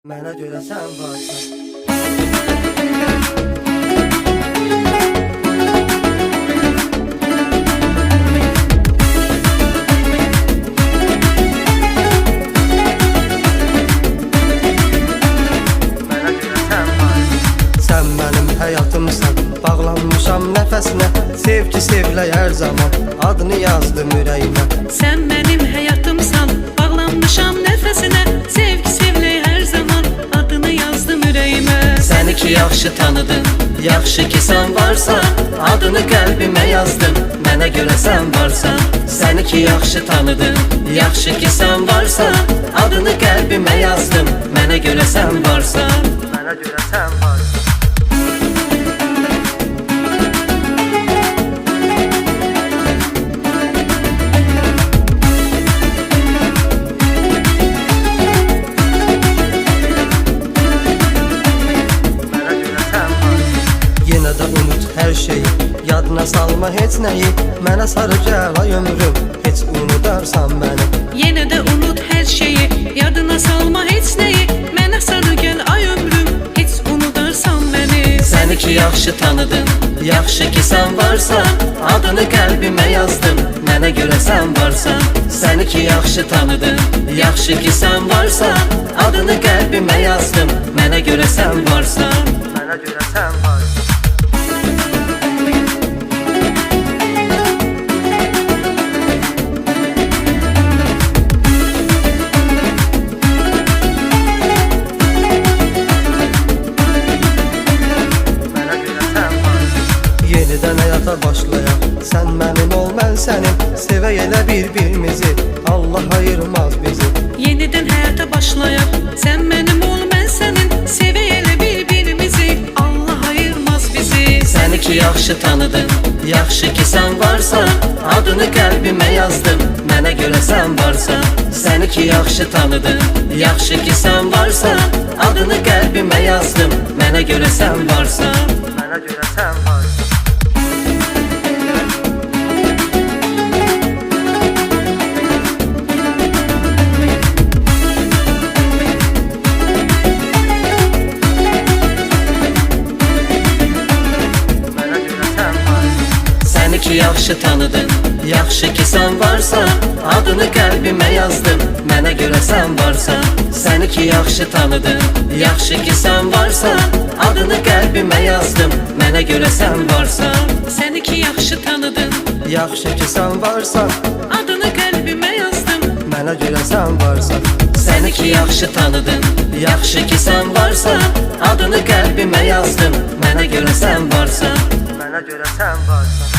Mənə görə sən varsan. Sən mənim həyatımsan, bağlanmışam nəfəsinə. Sevgi sevlək hər zaman, adını yazdım ürəyimə. Sən mənim həyatımsan, bağlanmışam nəfəsinə. Sevgi sevlək hər zaman, adını yazdım ürəyimə. Səni ki yaxşı tanıdım, yaxşı ki sən varsan. Adını qəlbimə yazdım, mənə görə sən varsan. Səni ki yaxşı tanıdım, yaxşı ki sən varsan. Adını qəlbimə yazdım, mənə görə sən varsan. Mənə görə sən varsan. Yenə də unut hər şeyi, yadına salma heç nəyi. Mənə sarı gəl ay ömrüm, heç unudarsan məni. Yenə də unut hər şeyi, yadına salma heç nəyi. Mənə sarı gəl ay ömrüm, heç unudarsan məni. Səni ki yaxşı tanıdım, yaxşı ki sən varsan. Adını qəlbimə yazdım, mənə görə sən varsan. Səni ki yaxşı tanıdım, yaxşı ki sən varsan. Adını qəlbimə yazdım, mənə görə sən varsan. Mənə görə sən varsan. Yenidən həyata başlayaq, sən mənim ol, mən sənin. Sevək elə bir-birimizi, Allah ayırmaz bizi. Yenidən həyata başlayaq, sən mənim ol, mən sənin. Sevək elə bir-birimizi, Allah ayırmaz bizi. Səni ki yaxşı tanıdım, yaxşı ki sən varsan. Adını qəlbimə yazdım, mənə görə sən varsan. Səni ki yaxşı tanıdım, yaxşı ki sən varsan. Adını qəlbimə yazdım, mənə görə sən varsan. Mənə görə sən varsan. Səni ki yaxşı tanıdım, yaxşı ki sən varsan. Adını qəlbimə yazdım, mənə görə sən varsan. Səni ki yaxşı tanıdım, yaxşı ki sən varsan. Adını qəlbimə yazdım, mənə görə sən varsan. Səni ki yaxşı tanıdım, yaxşı ki sən varsan. adını qəlbimə yazdım. Mənə görə sən varsan. Səni ki yaxşı tanıdım, yaxşı ki sən varsan. Adını qəlbimə yazdım, mənə görə sən varsan. Mənə görə sən varsan.